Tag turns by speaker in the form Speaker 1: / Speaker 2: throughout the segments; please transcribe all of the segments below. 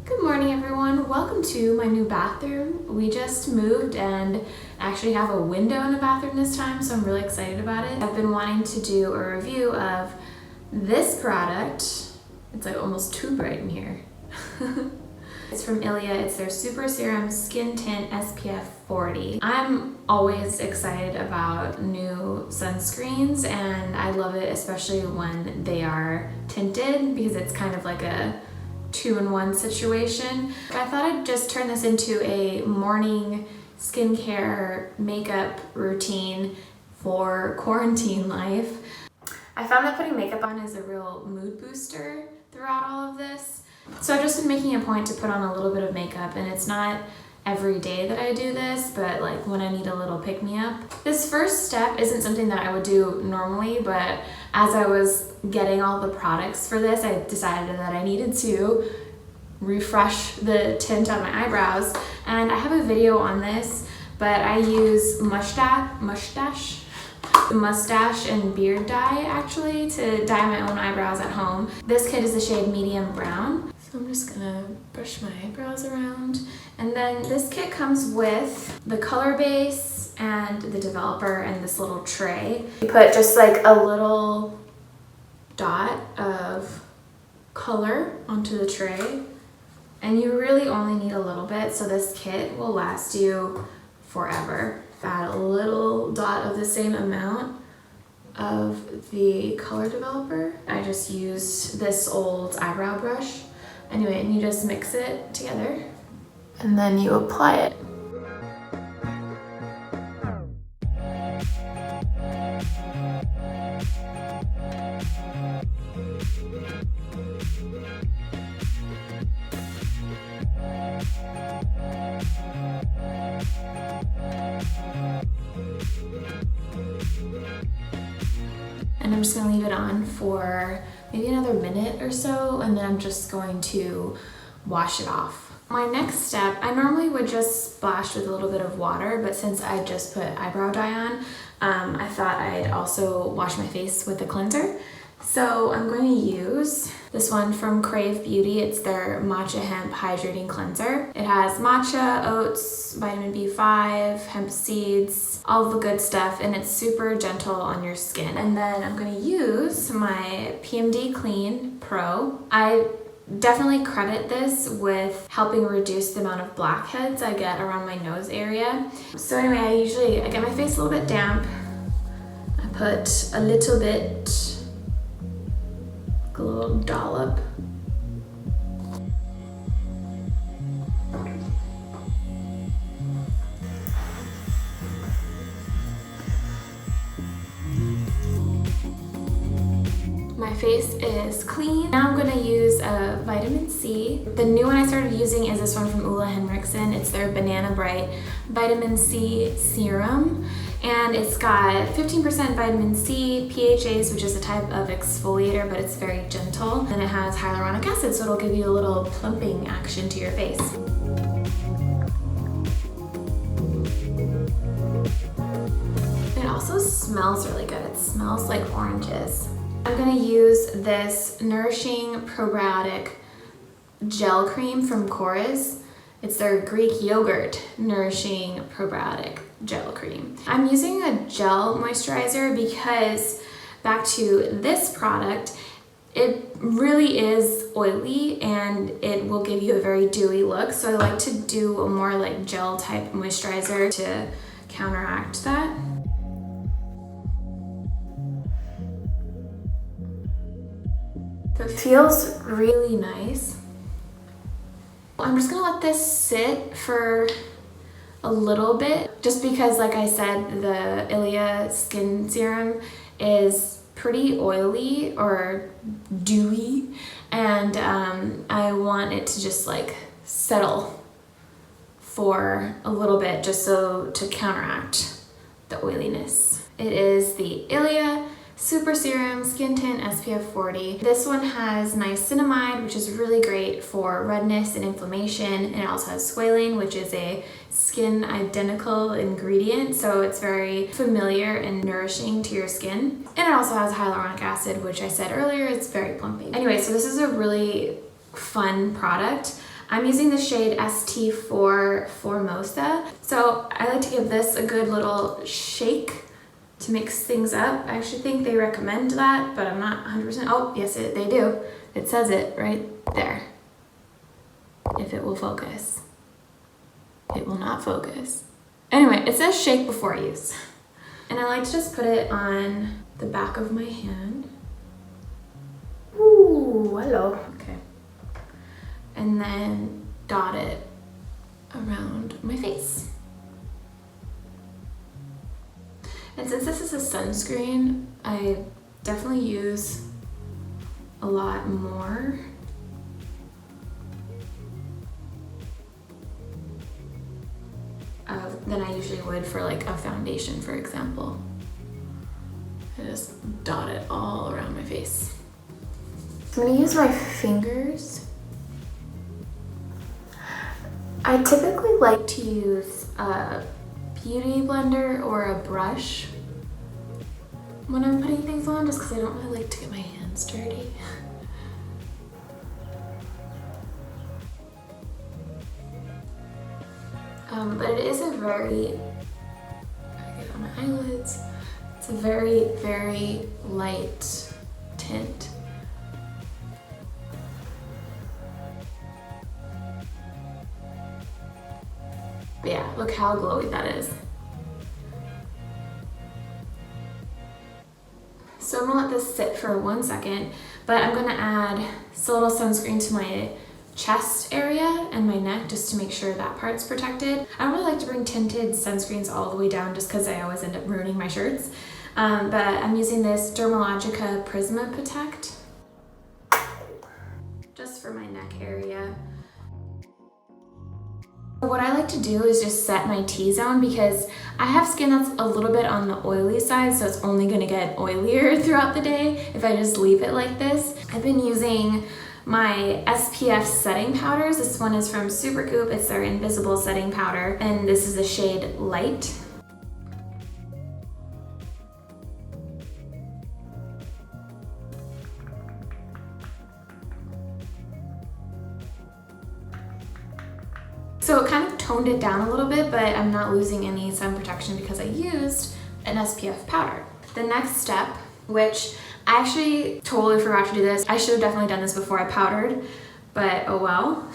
Speaker 1: Good morning everyone, welcome to my new bathroom. We just moved and actually have a window in the bathroom this time, so I'm really excited about it. I've been wanting to do a review of this product. It's like almost too bright in here. It's from Ilia, it's their Super Serum Skin Tint SPF 40. I'm always excited about new sunscreens and I love it especially when they are tinted because it's kind of like a two-in-one situation. I thought I'd just turn this into a morning skincare makeup routine for quarantine life. I found that putting makeup on is a real mood booster throughout all of this. So I've just been making a point to put on a little bit of makeup, and it's not every day that I do this, but like when I need a little pick-me-up. This first step isn't something that I would do normally, but as I was getting all the products for this, I decided that I needed to refresh the tint on my eyebrows, and I have a video on this, but I use mustache and beard dye actually to dye my own eyebrows at home. This kit is the shade medium brown. So I'm just gonna brush my eyebrows around. And then this kit comes with the color base and the developer and this little tray. You put just like a little dot of color onto the tray, and you really only need a little bit, so this kit will last you forever. Add a little dot of the same amount of the color developer. I just used this old eyebrow brush. Anyway, and you just mix it together and then you apply it. And I'm just gonna leave it on for maybe another minute or so, and then I'm just going to wash it off. My next step, I normally would just splash with a little bit of water, but since I just put eyebrow dye on, I thought I'd also wash my face with a cleanser. So I'm going to use this one from Crave Beauty. It's their Matcha Hemp Hydrating Cleanser. It has matcha, oats, vitamin B5, hemp seeds, all the good stuff, and it's super gentle on your skin. And then I'm going to use my PMD Clean Pro. I definitely credit this with helping reduce the amount of blackheads I get around my nose area. So anyway, I get my face a little bit damp. I put a little bit, a little dollop. My face is clean. Now I'm gonna use a vitamin C. The new one I started using is this one from Ole Henriksen. It's their Banana Bright Vitamin C Serum. And it's got 15% vitamin C, PHAs, which is a type of exfoliator, but it's very gentle. And it has hyaluronic acid, so it'll give you a little plumping action to your face. It also smells really good. It smells like oranges. I'm gonna use this Nourishing Probiotic Gel Cream from Chorus. It's their Greek Yogurt Nourishing Probiotic Gel Cream. I'm using a gel moisturizer because, back to this product, it really is oily and it will give you a very dewy look. So I like to do a more like gel type moisturizer to counteract that. It feels really nice. I'm just gonna let this sit for a little bit, just because, like I said, the Ilia Skin Serum is pretty oily or dewy, and I want it to just like settle for a little bit, just so to counteract the oiliness. It is the Ilia Super Serum Skin Tint SPF 40. This one has niacinamide, which is really great for redness and inflammation, and it also has squalane, which is a skin identical ingredient, so it's very familiar and nourishing to your skin. And it also has hyaluronic acid, which I said earlier, it's very plumping. Anyway, so this is a really fun product. I'm using the shade ST4 Formosa. So I like to give this a good little shake to mix things up. I actually think they recommend that, but I'm not 100%. Oh, yes, they do. It says it right there. If it will focus. It will not focus. Anyway, it says shake before use. And I like to just put it on the back of my hand. Ooh, hello. Okay. And then dot it around my face. And since this is a sunscreen, I definitely use a lot more. Than I usually would for like a foundation, for example. I just dot it all around my face. I'm gonna use my fingers. I typically like to use a beauty blender or a brush when I'm putting things on, just because I don't really like to get my hands dirty. But it is a very, I get on my eyelids, it's a very, very light tint. But yeah, look how glowy that is. So I'm gonna let this sit for 1 second, but I'm gonna add a little sunscreen to my chest area and my neck just to make sure that part's protected. I don't really like to bring tinted sunscreens all the way down just because I always end up ruining my shirts. But I'm using this Dermalogica Prisma Protect just for my neck area. What I like to do is just set my T-zone because I have skin that's a little bit on the oily side, so it's only gonna get oilier throughout the day if I just leave it like this. I've been using my SPF setting powders. This one is from Supergoop. It's their invisible setting powder, and this is the shade Light. So it kind of toned it down a little bit, but I'm not losing any sun protection because I used an SPF powder. The next step, which I actually totally forgot to do this. I should have definitely done this before I powdered, but oh well.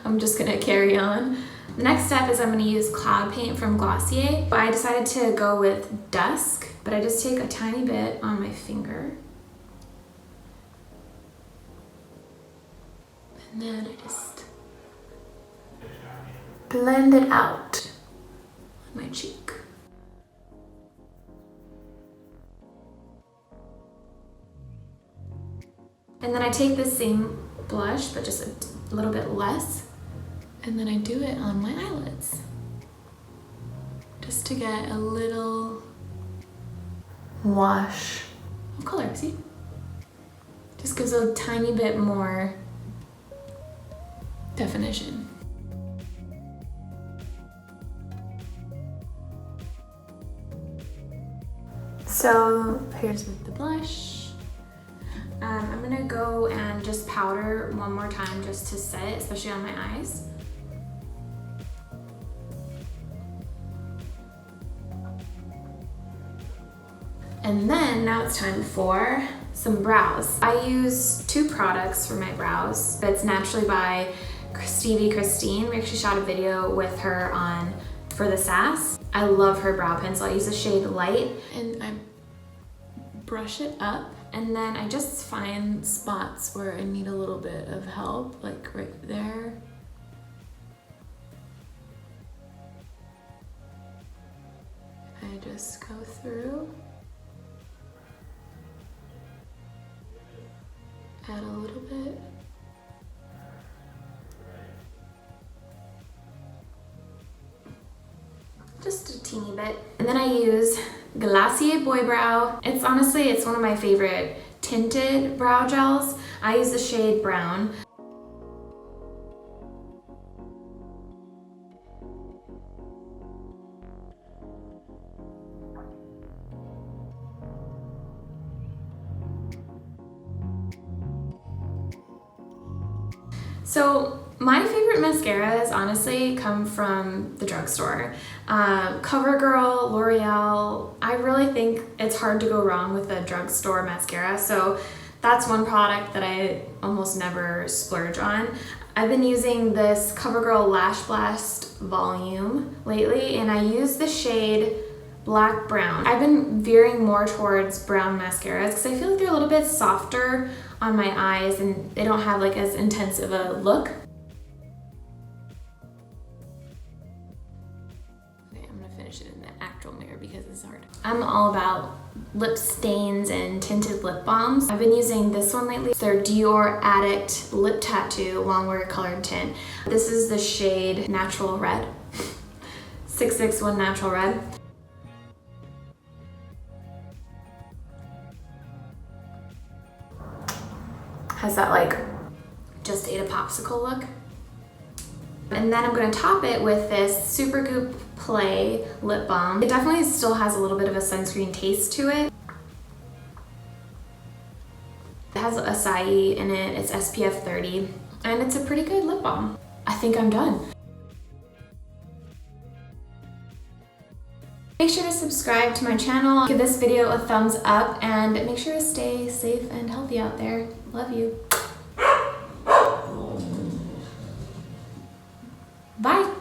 Speaker 1: I'm just gonna carry on. The next step is I'm gonna use Cloud Paint from Glossier. I decided to go with Dusk, but I just take a tiny bit on my finger. And then I just blend it out on my cheek. And then I take the same blush, but just a little bit less, and then I do it on my eyelids. Just to get a little wash of color, see? Just gives a tiny bit more definition. So here's with the blush. I'm gonna go and just powder one more time just to set it, especially on my eyes. And then now it's time for some brows. I use 2 products for my brows. It's Naturally by Stevie Christine. We actually shot a video with her on For the Sass. I love her brow pencil. I use the shade Light, and I brush it up, and then I just find spots where I need a little bit of help, like right there. I just go through, add a little bit. Just a teeny bit. And then I use Glossier Boy Brow. It's honestly, it's one of my favorite tinted brow gels. I use the shade Brown. So My favorite mascaras honestly come from the drugstore. CoverGirl, L'Oreal, I really think it's hard to go wrong with a drugstore mascara, so that's one product that I almost never splurge on. I've been using this CoverGirl Lash Blast Volume lately, and I use the shade Black Brown. I've been veering more towards brown mascaras because I feel like they're a little bit softer on my eyes and they don't have like as intense of a look. Okay, I'm gonna finish it in the actual mirror because it's hard. I'm all about lip stains and tinted lip balms. I've been using this one lately. It's their Dior Addict Lip Tattoo Longwear Colored Tint. This is the shade Natural Red. 661 Natural Red. Has that like just ate a popsicle look. And then I'm going to top it with this Supergoop Play lip balm. It definitely still has a little bit of a sunscreen taste to it. It has acai in it, it's SPF 30, and it's a pretty good lip balm. I think I'm done. Make sure to subscribe to my channel, give this video a thumbs up, and make sure to stay safe and healthy out there. Love you. Bye.